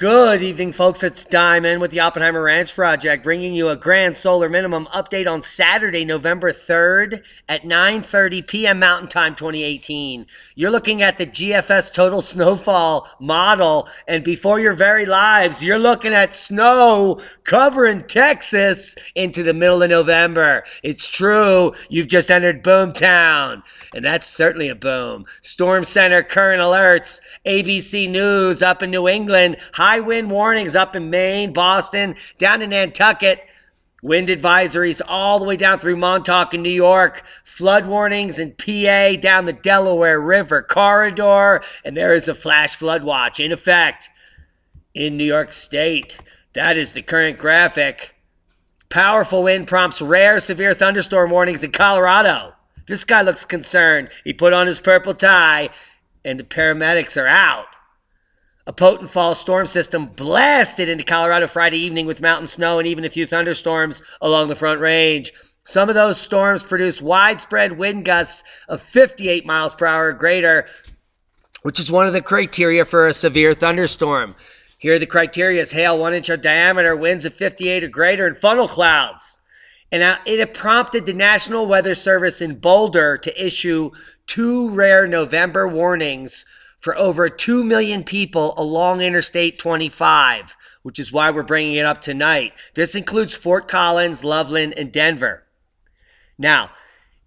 Good evening, folks. It's Diamond with the Oppenheimer Ranch Project, bringing you a grand solar minimum update on Saturday, November 3rd at 9:30 p.m. Mountain Time 2018. You're looking at the GFS total snowfall model, and before your very lives, you're looking at snow covering Texas into the middle of November. It's true. You've just entered Boomtown, and that's certainly a boom. Storm Center current alerts, ABC News up in New England, high wind warnings up in Maine, Boston, down in Nantucket. Wind advisories all the way down through Montauk in New York. Flood warnings in PA down the Delaware River corridor. And there is a flash flood watch in effect in New York State. That is the current graphic. Powerful wind prompts rare severe thunderstorm warnings in Colorado. This guy looks concerned. He put on his purple tie and the paramedics are out. A potent fall storm system blasted into Colorado Friday evening with mountain snow and even a few thunderstorms along the Front Range. Some of those storms produced widespread wind gusts of 58 miles per hour or greater, which is one of the criteria for a severe thunderstorm. Here are the criteria: hail 1 inch of diameter, winds of 58 or greater, and funnel clouds. And it prompted the National Weather Service in Boulder to issue 2 rare November warnings for over 2 million people along Interstate 25, which is why we're bringing it up tonight. This includes Fort Collins, Loveland, and Denver. Now,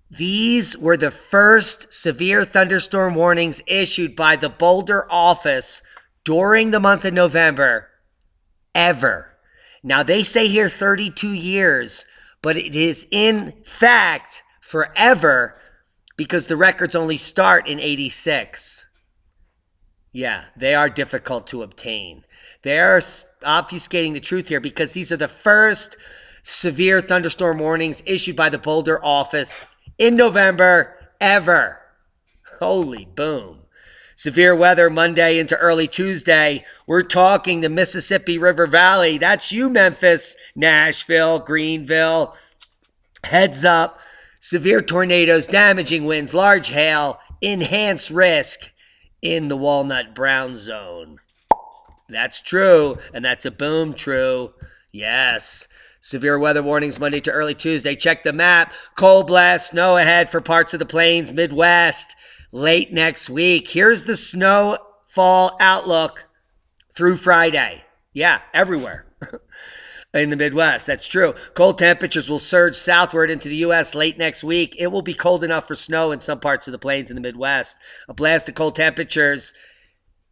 these were the first severe thunderstorm warnings issued by the Boulder office during the month of November ever. Now, they say here 32 years, but it is in fact forever because the records only start in 86. Yeah, they are difficult to obtain. They are obfuscating the truth here because these are the first severe thunderstorm warnings issued by the Boulder office in November ever. Holy boom. Severe weather Monday into early Tuesday. We're talking the Mississippi River Valley. That's you, Memphis, Nashville, Greenville. Heads up. Severe tornadoes, damaging winds, large hail, enhanced risk in the Walnut Brown zone. That's true, and that's a boom true. Yes. Severe weather warnings Monday to early Tuesday. Check the map. Cold blast, snow ahead for parts of the plains, Midwest, late next week. Here's the snowfall outlook through Friday. Yeah, everywhere. In the Midwest, that's true. Cold temperatures will surge southward into the U.S. late next week. It will be cold enough for snow in some parts of the plains in the Midwest. A blast of cold temperatures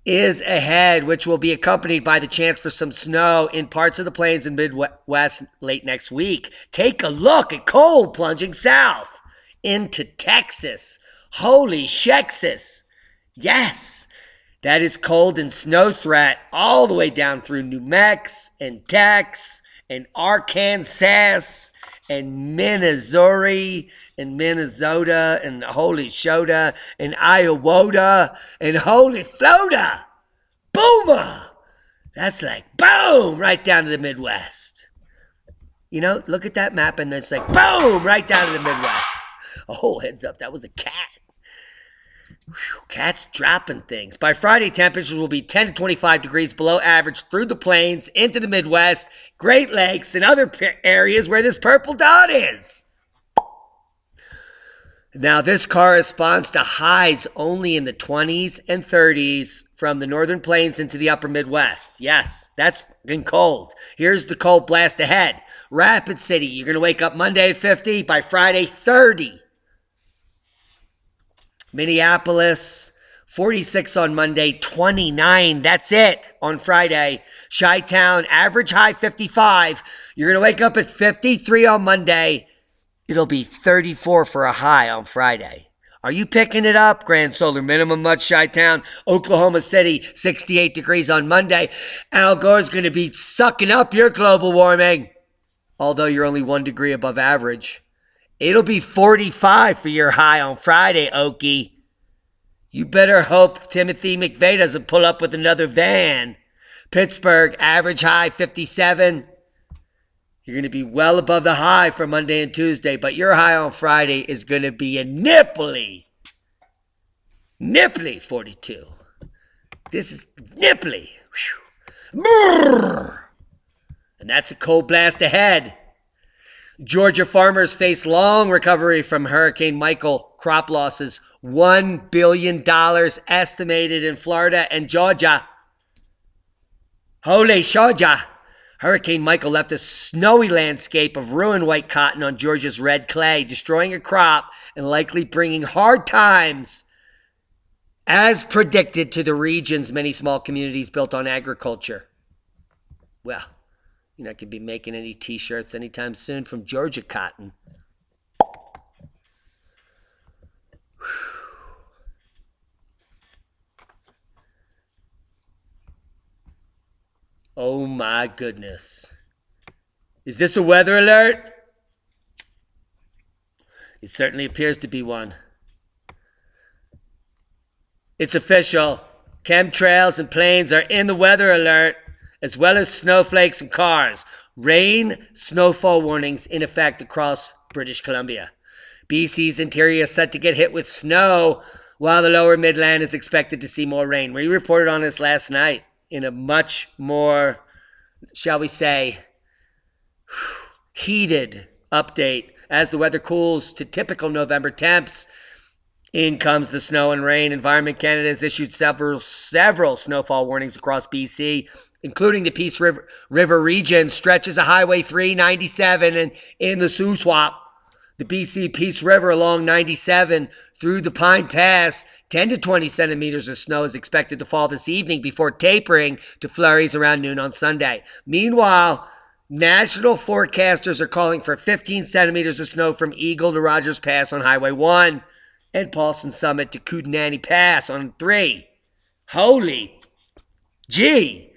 is ahead, which will be accompanied by the chance for some snow in parts of the plains and Midwest late next week. Take a look at cold plunging south into Texas. Holy Shexus. Yes. That is cold and snow threat all the way down through New Mexico and Texas and Arkansas and Missouri and Minnesota and Holy Shoda and Iowa and Holy Florida. Boomer! That's like boom, right down to the Midwest. You know, look at that map and it's like boom, right down to the Midwest. Oh, heads up, that was a cat. Whew, cats dropping things. By Friday, temperatures will be 10 to 25 degrees below average through the plains, into the Midwest, Great Lakes, and other areas where this purple dot is. Now, this corresponds to highs only in the 20s and 30s from the northern plains into the upper Midwest. Yes, that's been cold. Here's the cold blast ahead. Rapid City, you're going to wake up Monday at 50, by Friday, 30. Minneapolis, 46 on Monday, 29. That's it on Friday. Chi-Town, average high 55. You're going to wake up at 53 on Monday. It'll be 34 for a high on Friday. Are you picking it up? Grand solar minimum much, Chi-Town. Oklahoma City, 68 degrees on Monday. Al Gore's going to be sucking up your global warming, although you're only 1 degree above average. It'll be 45 for your high on Friday, Okie. You better hope Timothy McVeigh doesn't pull up with another van. Pittsburgh, average high 57. You're going to be well above the high for Monday and Tuesday, but your high on Friday is going to be a nipply 42. This is nipply. Whew. Brrr. And that's a cold blast ahead. Georgia farmers face long recovery from Hurricane Michael crop losses. $1 billion estimated in Florida and Georgia. Holy Georgia! Hurricane Michael left a snowy landscape of ruined white cotton on Georgia's red clay, destroying a crop and likely bringing hard times, as predicted, to the region's many small communities built on agriculture. Well, you're not going to be making any t-shirts anytime soon from Georgia cotton. Oh my goodness. Is this a weather alert? It certainly appears to be one. It's official. Chemtrails and planes are in the weather alert, as well as snowflakes and cars. Rain, snowfall warnings in effect across British Columbia. BC's interior is set to get hit with snow, while the lower Midland is expected to see more rain. We reported on this last night in a much more, shall we say, heated update. As the weather cools to typical November temps, in comes the snow and rain. Environment Canada has issued several snowfall warnings across BC, including the Peace River region, stretches of Highway 397 and in the Sioux Swamp. The BC Peace River along 97 through the Pine Pass, 10 to 20 centimeters of snow is expected to fall this evening before tapering to flurries around noon on Sunday. Meanwhile, national forecasters are calling for 15 centimeters of snow from Eagle to Rogers Pass on Highway 1 and Paulson Summit to Kootenai Pass on 3. Holy gee,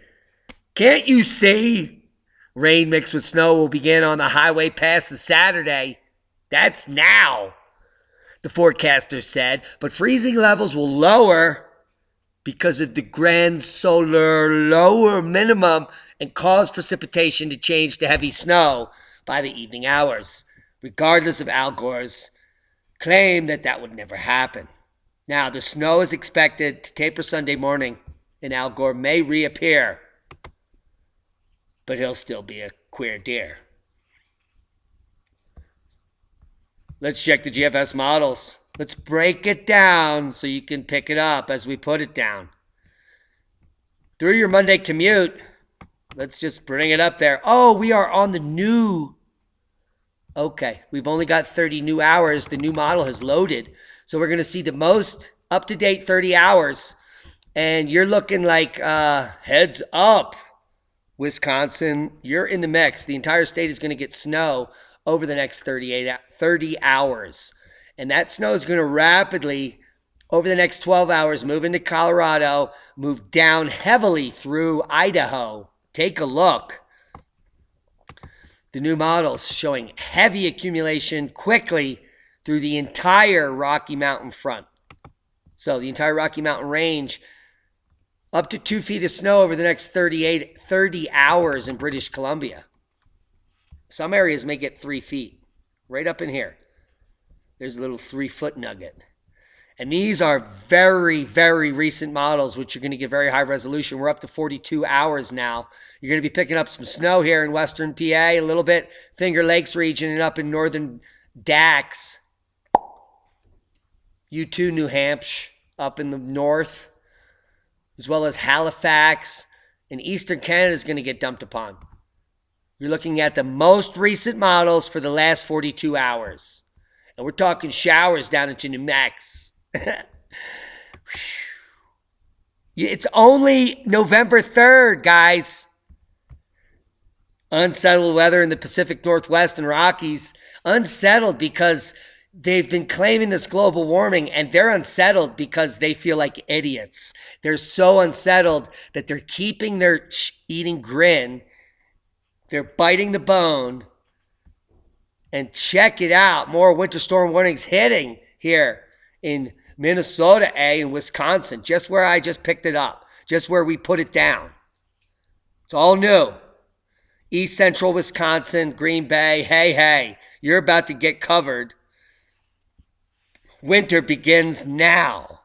can't you see? Rain mixed with snow will begin on the highway past the Saturday. That's now, the forecaster said, but freezing levels will lower because of the grand solar lower minimum and cause precipitation to change to heavy snow by the evening hours, regardless of Al Gore's claim that would never happen. Now, the snow is expected to taper Sunday morning, and Al Gore may reappear, but he'll still be a queer deer. Let's check the GFS models. Let's break it down so you can pick it up as we put it down. Through your Monday commute, let's just bring it up there. Oh, we are on the new. Okay, we've only got 30 new hours. The new model has loaded. So we're going to see the most up-to-date 30 hours. And you're looking like heads up, Wisconsin. You're in the mix. The entire state is going to get snow over the next 30 hours. And that snow is going to rapidly, over the next 12 hours, move into Colorado, move down heavily through Idaho. Take a look. The new models showing heavy accumulation quickly through the entire Rocky Mountain front. So the entire Rocky Mountain range, up to 2 feet of snow over the next 30 hours in British Columbia. Some areas may get 3 feet, right up in here. There's a little 3-foot nugget. And these are very, very recent models, which are going to get very high resolution. We're up to 42 hours now. You're going to be picking up some snow here in western PA, a little bit Finger Lakes region, and up in northern Dax. U2, New Hampshire, up in the north, as well as Halifax. And eastern Canada is going to get dumped upon. You're looking at the most recent models for the last 42 hours. And we're talking showers down into New Mexico. It's only November 3rd, guys. Unsettled weather in the Pacific Northwest and Rockies. Unsettled because they've been claiming this global warming, and they're unsettled because they feel like idiots. They're so unsettled that they're keeping their eating grin. They're biting the bone. And check it out. More winter storm warnings hitting here in Minnesota, in Wisconsin, just where I just picked it up, just where we put it down. It's all new. East Central Wisconsin, Green Bay, hey, you're about to get covered. Winter begins now.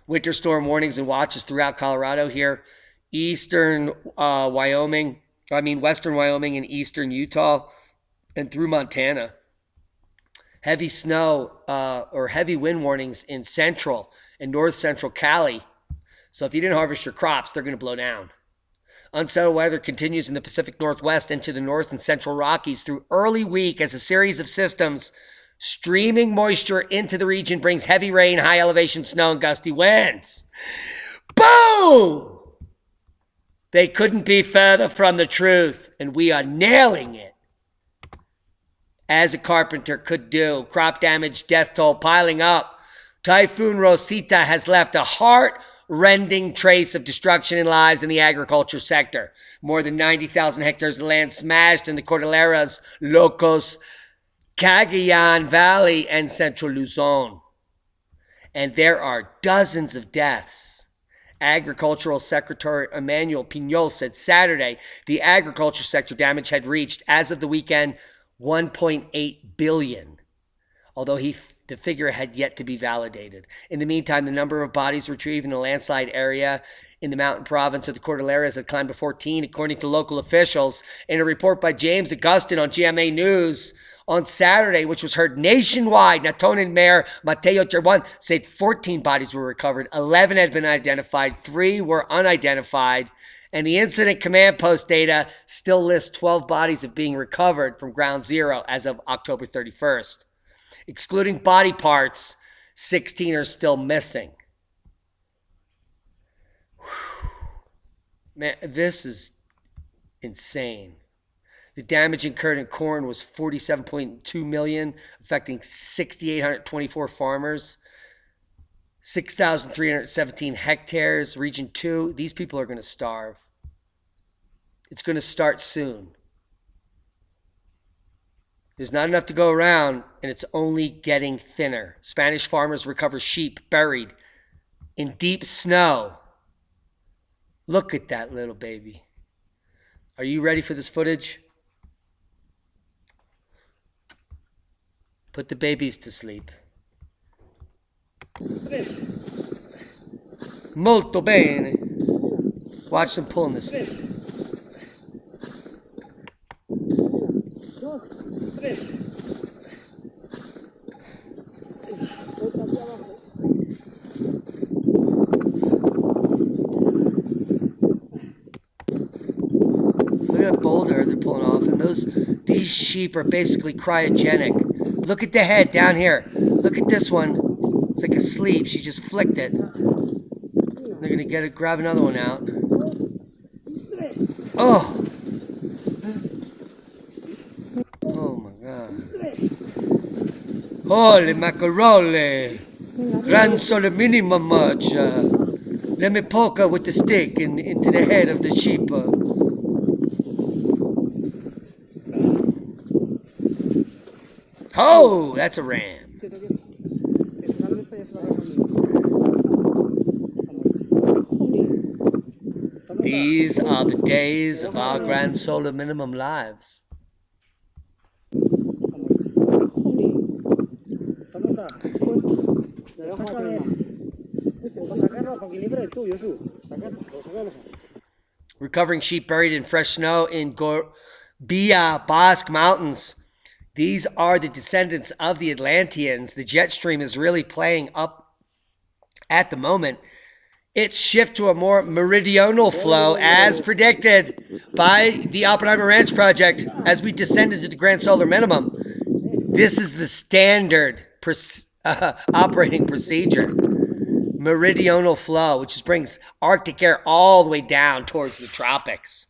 Winter storm warnings and watches throughout Colorado here. Western Wyoming and eastern Utah and through Montana. Heavy snow or heavy wind warnings in central and north central Cali. So if you didn't harvest your crops, they're going to blow down. Unsettled weather continues in the Pacific Northwest into the North and Central Rockies through early week as a series of systems streaming moisture into the region brings heavy rain, high elevation snow, and gusty winds. Boom! They couldn't be further from the truth, and we are nailing it. As a carpenter could do. Crop damage, death toll piling up. Typhoon Rosita has left a heart-rending trace of destruction in lives in the agriculture sector. More than 90,000 hectares of land smashed in the Cordilleras, Locos, Cagayan Valley, and Central Luzon. And there are dozens of deaths. Agricultural Secretary Emmanuel Piñol said Saturday the agriculture sector damage had reached, as of the weekend, 1.8 billion, although the figure had yet to be validated. In the meantime, the number of bodies retrieved in the landslide area in the mountain province of the Cordilleras had climbed to 14, according to local officials. In a report by James Augustin on GMA News on Saturday, which was heard nationwide, Natonin Mayor Mateo Cherwan said 14 bodies were recovered, 11 had been identified, 3 were unidentified, and the incident command post data still lists 12 bodies of being recovered from ground zero as of October 31st. Excluding body parts, 16 are still missing. Whew. Man, this is insane. The damage incurred in corn was 47.2 million, affecting 6,824 farmers, 6,317 hectares, region 2. These people are going to starve. It's going to start soon. There's not enough to go around, and it's only getting thinner. Spanish farmers recover sheep buried in deep snow. Look at that little baby. Are you ready for this footage? Put the babies to sleep. Molto bene. Watch them pulling this. Look at that boulder they're pulling off, and these sheep are basically cryogenic. Look at the head down here. Look at this one. It's like asleep. She just flicked it. They're gonna grab another one out. Oh. Oh my God. Holy macarole. Gran sole minimum much. Let me poke her with the stick into the head of the sheep. Oh, that's a ram. These are the days of our grand solar minimum lives. Recovering sheep buried in fresh snow in Gorbea Basque Mountains. These are the descendants of the Atlanteans. The jet stream is really playing up at the moment. Its shift to a more meridional flow, as predicted by the Oppenheimer Ranch Project, as we descended to the grand solar minimum. This is the standard operating procedure. Meridional flow, which brings Arctic air all the way down towards the tropics.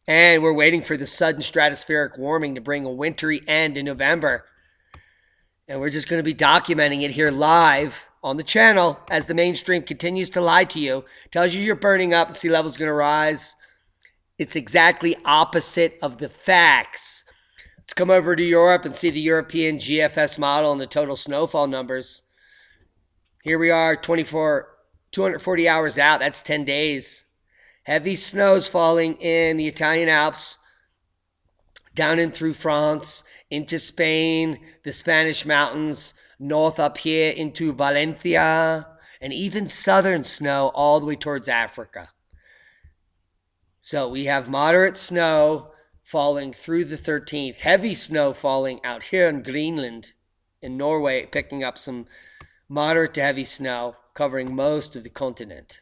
And we're waiting for the sudden stratospheric warming to bring a wintry end in November. And we're just going to be documenting it here live on the channel as the mainstream continues to lie to you, tells you you're burning up and sea level's going to rise. It's exactly opposite of the facts. Let's come over to Europe and see the European GFS model and the total snowfall numbers. Here we are, 240 hours out. That's 10 days. Heavy snows falling in the Italian Alps, down in through France, into Spain, the Spanish mountains, north up here into Valencia, and even southern snow all the way towards Africa. So we have moderate snow falling through the 13th, heavy snow falling out here in Greenland, in Norway, picking up some moderate to heavy snow covering most of the continent.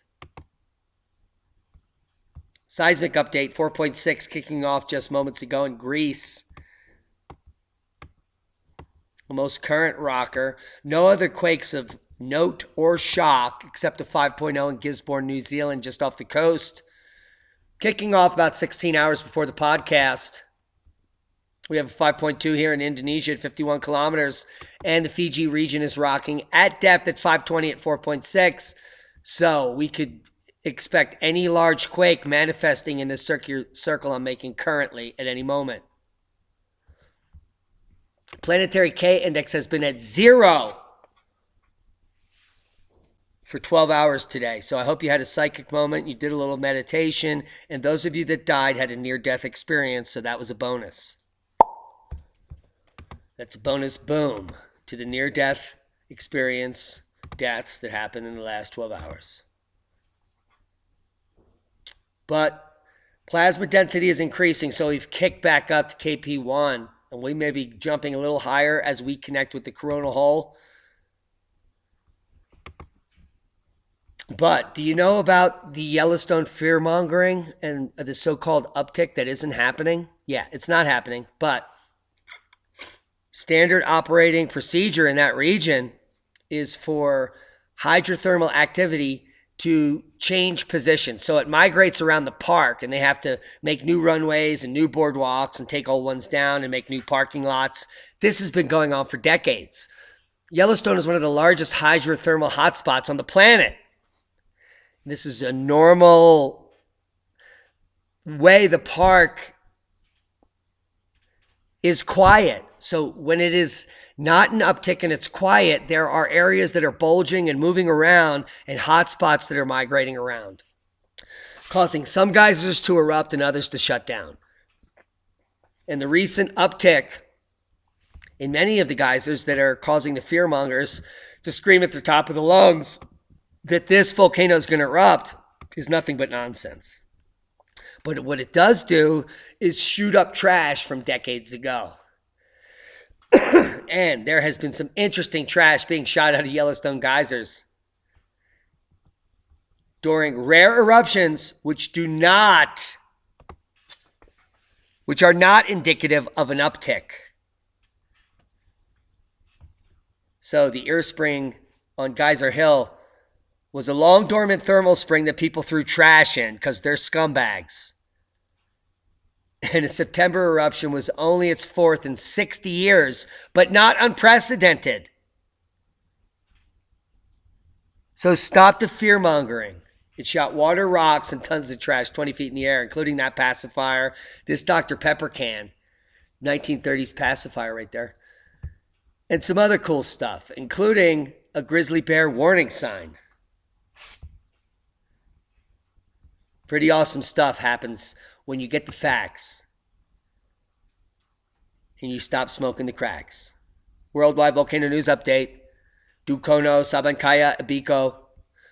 Seismic update 4.6 kicking off just moments ago in Greece. The most current rocker. No other quakes of note or shock except a 5.0 in Gisborne, New Zealand, just off the coast. Kicking off about 16 hours before the podcast. We have a 5.2 here in Indonesia at 51 kilometers, and the Fiji region is rocking at depth at 520 at 4.6. So we could expect any large quake manifesting in this circle I'm making currently at any moment. Planetary K index has been at 0 for 12 hours today. So I hope you had a psychic moment. You did a little meditation. And those of you that died had a near-death experience. So that was a bonus. That's a bonus boom to the near-death experience deaths that happened in the last 12 hours. But plasma density is increasing. So we've kicked back up to KP1. And we may be jumping a little higher as we connect with the coronal hole. But do you know about the Yellowstone fear-mongering and the so-called uptick that isn't happening? Yeah, it's not happening. But standard operating procedure in that region is for hydrothermal activity to change position. So it migrates around the park, and they have to make new runways and new boardwalks and take old ones down and make new parking lots. This has been going on for decades. Yellowstone is one of the largest hydrothermal hotspots on the planet. This is a normal way the park is quiet. So when it is not an uptick and it's quiet, there are areas that are bulging and moving around and hot spots that are migrating around, causing some geysers to erupt and others to shut down. And the recent uptick in many of the geysers that are causing the fearmongers to scream at the top of the lungs that this volcano is going to erupt is nothing but nonsense. But what it does do is shoot up trash from decades ago. And there has been some interesting trash being shot out of Yellowstone geysers during rare eruptions, which are not indicative of an uptick. So the Ear Spring on Geyser Hill was a long dormant thermal spring that people threw trash in because they're scumbags. And a September eruption was only its fourth in 60 years, but not unprecedented. So stop the fear-mongering. It shot water, rocks, and tons of trash 20 feet in the air, including that pacifier, this Dr. Pepper can, 1930s pacifier right there, and some other cool stuff, including a grizzly bear warning sign. Pretty awesome stuff happens when you get the facts and you stop smoking the cracks. Worldwide volcano news update. Dukono, Sabancaya, Abiko.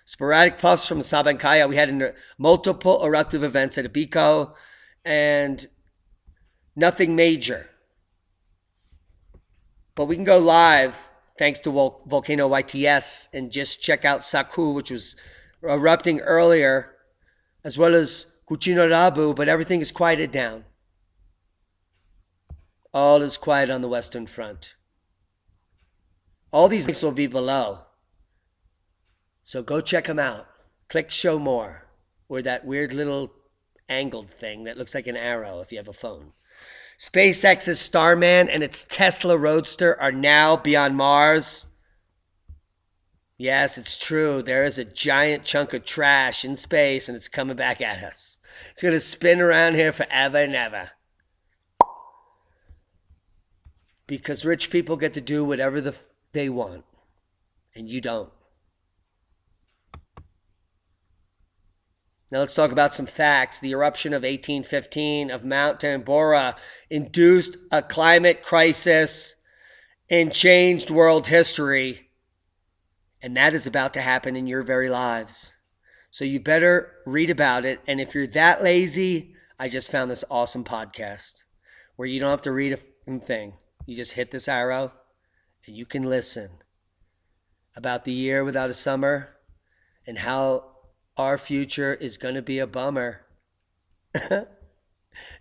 Sporadic puffs from Sabancaya. We had multiple eruptive events at Abiko and nothing major. But we can go live thanks to Volcano YTS and just check out Saku, which was erupting earlier, as well as Kuchino Rabu, but everything is quieted down. All is quiet on the Western Front. All these links will be below. So go check them out. Click show more, or that weird little angled thing that looks like an arrow if you have a phone. SpaceX's Starman and its Tesla Roadster are now beyond Mars. Yes, it's true. There is a giant chunk of trash in space and it's coming back at us. It's going to spin around here forever and ever. Because rich people get to do whatever they want. And you don't. Now let's talk about some facts. The eruption of 1815 of Mount Tambora induced a climate crisis and changed world history. And that is about to happen in your very lives. So you better read about it. And if you're that lazy, I just found this awesome podcast where you don't have to read a thing. You just hit this arrow and you can listen about the year without a summer and how our future is going to be a bummer.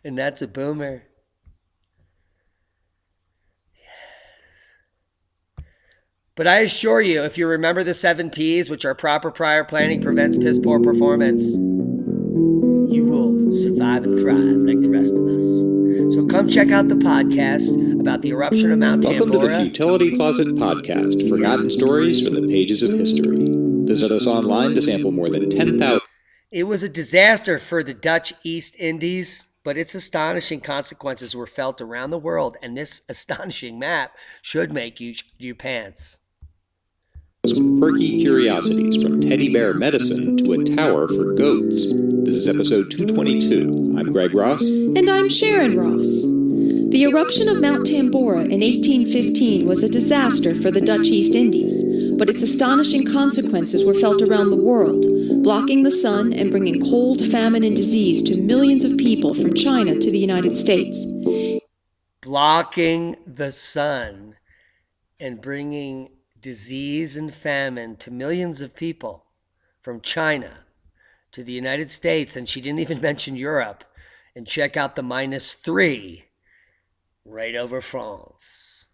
And that's a boomer. But I assure you, if you remember the 7 Ps, which are proper prior planning prevents piss poor performance, you will survive and thrive like the rest of us. So come check out the podcast about the eruption of Mount Tambora. Welcome to the Futility Closet Podcast, forgotten stories from the pages of history. Visit us online to sample more than 10,000. It was a disaster for the Dutch East Indies, but its astonishing consequences were felt around the world, and this astonishing map should make you pants. Quirky curiosities from teddy bear medicine to a tower for goats. This is episode 222. I'm Greg Ross. And I'm Sharon Ross. The eruption of Mount Tambora in 1815 was a disaster for the Dutch East Indies, but its astonishing consequences were felt around the world, blocking the sun and bringing cold, famine, and disease to millions of people from China to the United States. Blocking the sun and bringing disease and famine to millions of people from China to the United States. And she didn't even mention Europe. And check out the -3 right over France.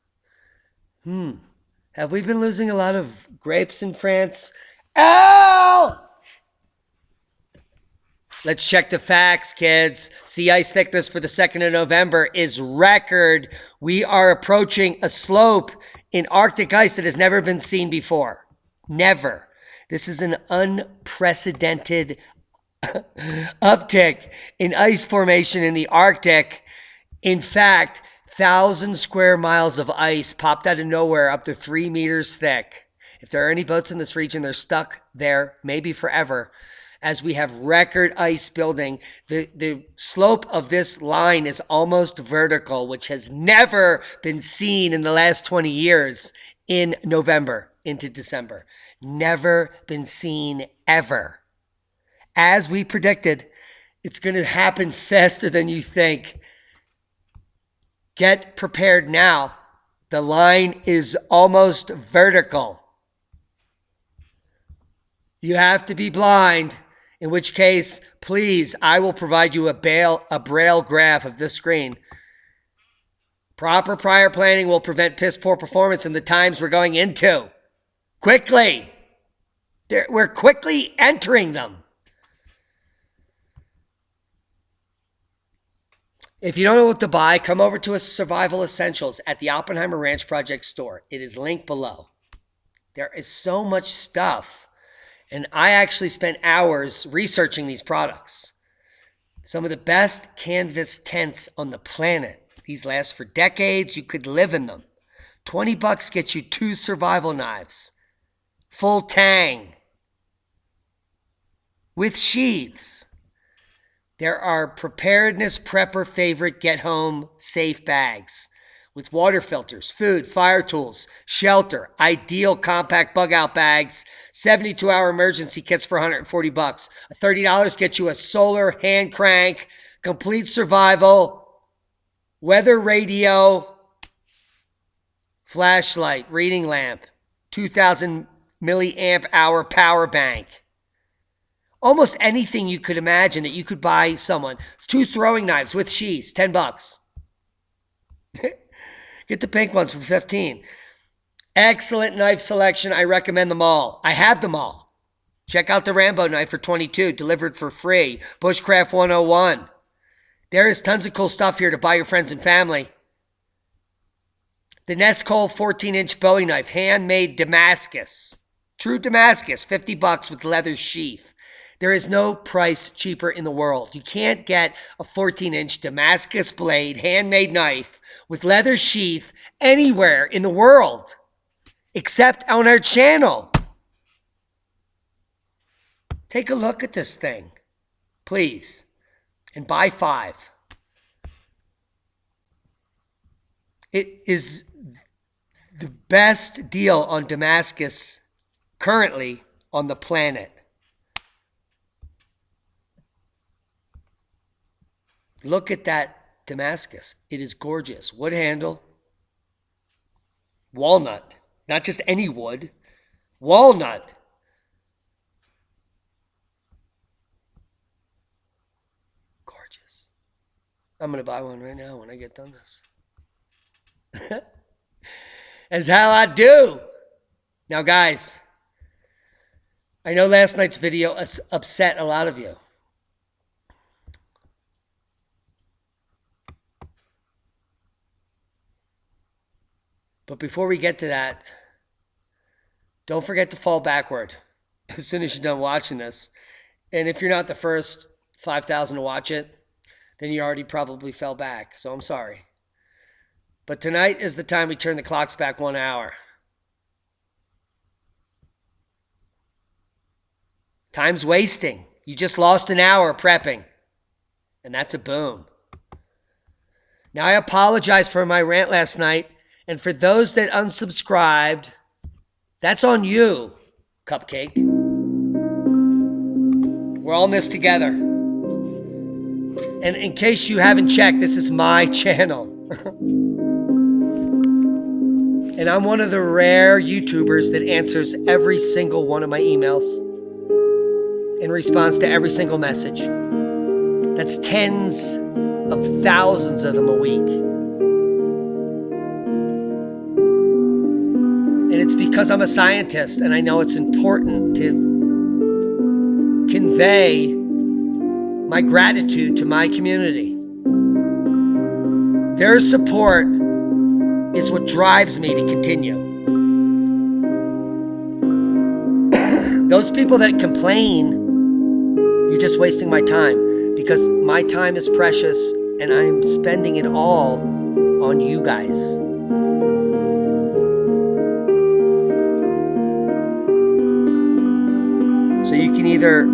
Have we been losing a lot of grapes in France? Ow! Let's check the facts, kids. Sea ice thickness for the 2nd of November is record. We are approaching a slope in Arctic ice that has never been seen before. Never. This is an unprecedented uptick in ice formation in the Arctic. In fact, 1,000 square miles of ice popped out of nowhere up to 3 meters thick. If there are any boats in this region, they're stuck there, maybe forever, as we have record ice building. The slope of this line is almost vertical, which has never been seen in the last 20 years in November into December. Never been seen ever. As we predicted, it's going to happen faster than you think. Get prepared now. The line is almost vertical. You have to be blind, in which case, please, I will provide you a braille graph of this screen. Proper prior planning will prevent piss poor performance in the times we're going into. Quickly. We're quickly entering them. If you don't know what to buy, come over to Survival Essentials at the Oppenheimer Ranch Project store. It is linked below. There is so much stuff. And I actually spent hours researching these products. Some of the best canvas tents on the planet. These last for decades. You could live in them. $20 gets you 2 survival knives. Full tang. With sheaths. There are Preparedness Prepper favorite get-home safe bags with water filters, food, fire tools, shelter, ideal compact bug-out bags, 72-hour emergency kits for $140. $30 gets you a solar hand crank, complete survival, weather radio, flashlight, reading lamp, 2,000 milliamp hour power bank. Almost anything you could imagine that you could buy someone. 2 throwing knives with sheaths, $10. Get the pink ones for $15. Excellent knife selection. I recommend them all. I have them all. Check out the Rambo knife for $22, delivered for free. Bushcraft 101. There is tons of cool stuff here to buy your friends and family. The Nescol 14-inch Bowie knife, handmade Damascus. True Damascus, $50 with leather sheath. There is no price cheaper in the world. You can't get a 14-inch Damascus blade handmade knife with leather sheath anywhere in the world except on our channel. Take a look at this thing, please, and buy 5. It is the best deal on Damascus currently on the planet. Look at that Damascus. It is gorgeous. Wood handle. Walnut. Not just any wood. Walnut. Gorgeous. I'm going to buy one right now when I get done this. That's how I do. Now, guys, I know last night's video upset a lot of you. But before we get to that, don't forget to fall backward as soon as you're done watching this. And if you're not the first 5,000 to watch it, then you already probably fell back. So I'm sorry. But tonight is the time we turn the clocks back 1 hour. Time's wasting. You just lost an hour prepping. And that's a boom. Now, I apologize for my rant last night. And for those that unsubscribed, that's on you, Cupcake. We're all in this together. And in case you haven't checked, this is my channel. And I'm one of the rare YouTubers that answers every single one of my emails in response to every single message. That's tens of thousands of them a week. And it's because I'm a scientist and I know it's important to convey my gratitude to my community. Their support is what drives me to continue. Those people that complain, you're just wasting my time because my time is precious and I'm spending it all on you guys. So you can either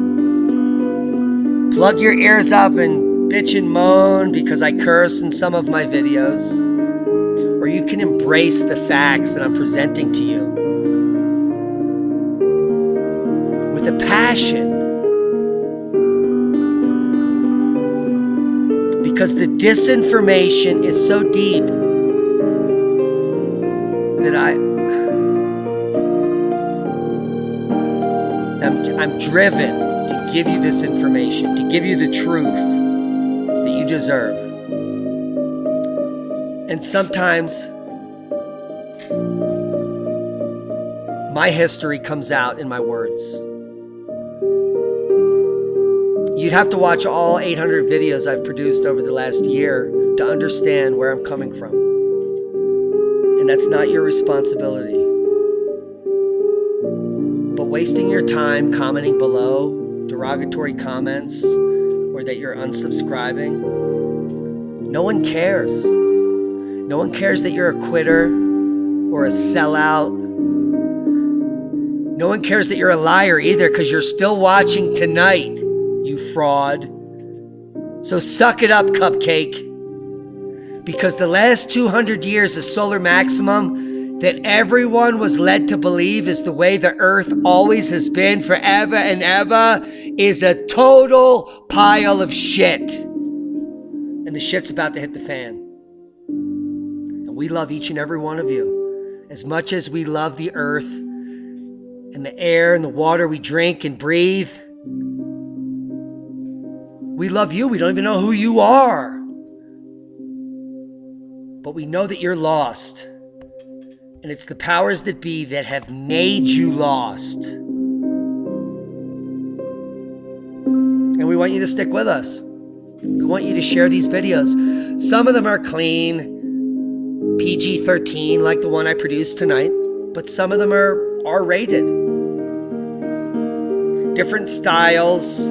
plug your ears up and bitch and moan because I curse in some of my videos, or you can embrace the facts that I'm presenting to you with a passion. Because the disinformation is so deep that I'm driven to give you this information, to give you the truth that you deserve. And sometimes my history comes out in my words. You'd have to watch all 800 videos I've produced over the last year to understand where I'm coming from. And that's not your responsibility. But wasting your time commenting below derogatory comments or that you're unsubscribing, no one cares. No one cares that you're a quitter or a sellout. No one cares that you're a liar either because you're still watching tonight, you fraud. So suck it up, Cupcake. Because the last 200 years of solar maximum that everyone was led to believe is the way the earth always has been forever and ever is a total pile of shit. And the shit's about to hit the fan. And we love each and every one of you as much as we love the earth and the air and the water we drink and breathe. We love you. We don't even know who you are. But we know that you're lost. And it's the powers that be that have made you lost. And we want you to stick with us. We want you to share these videos. Some of them are clean, PG-13, like the one I produced tonight. But some of them are R-rated. Different styles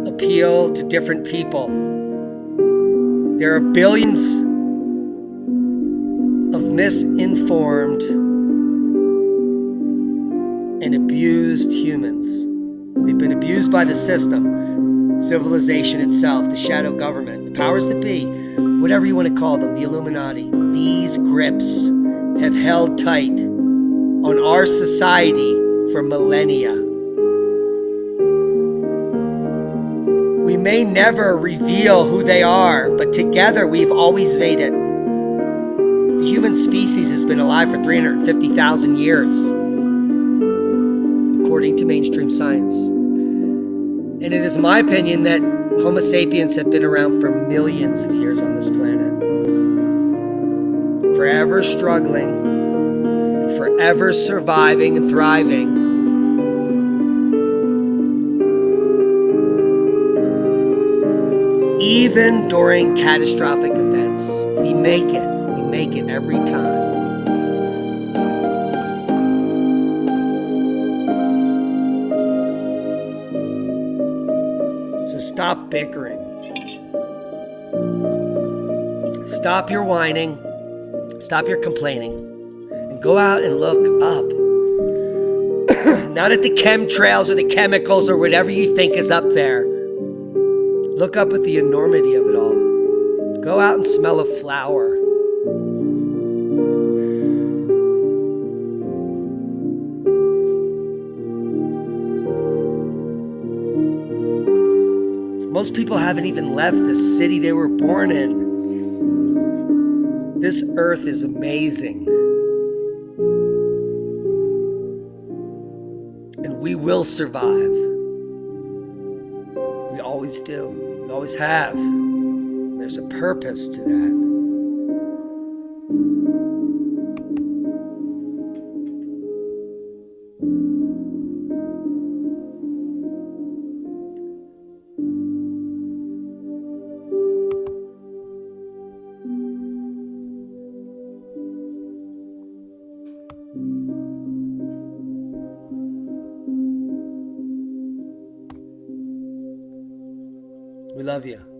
appeal to different people. There are billions of misinformed and abused humans. They've been abused by the system, civilization itself, the shadow government, the powers that be, whatever you want to call them, the Illuminati. These grips have held tight on our society for millennia. We may never reveal who they are, but together we've always made it. The human species has been alive for 350,000 years, according to mainstream science. And it is my opinion that Homo sapiens have been around for millions of years on this planet, forever struggling and forever surviving and thriving. Even during catastrophic events, we make it. We make it every time. So stop bickering. Stop your whining. Stop your complaining. And go out and look up. Not at the chemtrails or the chemicals or whatever you think is up there. Look up at the enormity of it all. Go out and smell a flower. Most people haven't even left the city they were born in. This earth is amazing. And we will survive. We always do. We always have. There's a purpose to that. We love you.